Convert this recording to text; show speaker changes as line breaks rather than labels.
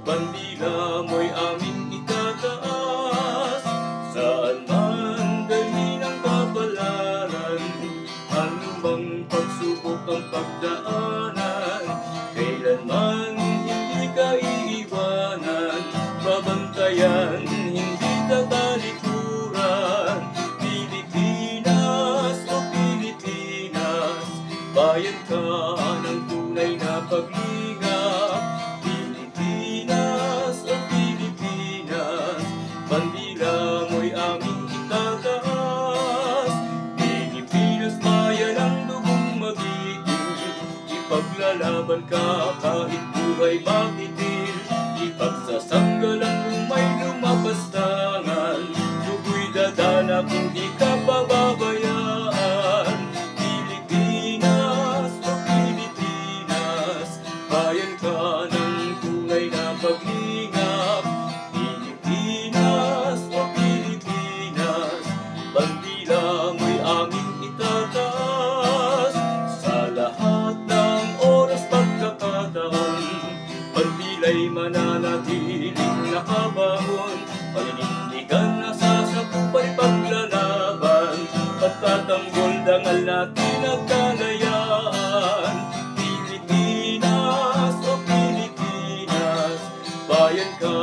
bandila mo'y aming itataas. Saan man dalhin ang kapalaran, anumang pagsubok ang pagdaanan, kailanman hindi ka iiwanan, babantayan, hindi tatalikuran. Pilipinas, o Pilipinas, bayan ka ng tunay na paglingap. Pilipinas, o Pilipinas, bandila mo'y aming itataas. Pilipinas, bayan ang dugong magiting, ipaglalaban ka kahit buhay makitil. Ipagsasanggalan kung may lumapastangan, dugo'y dadana kung di ka pababayaan. Pilipinas, o Pilipinas, bayan ka ng tunay na paglingap. Pilipinas, o Pilipinas, bandila mo'y aming itataas. Sa lahat ng oras pagkakataon, bandila'y mananatiling nakabaon. Paninindigan na sasakupay paglalaban, pagtatanggol dangal natin ang kalayaan. Pilipinas, o Pilipinas, bayan ka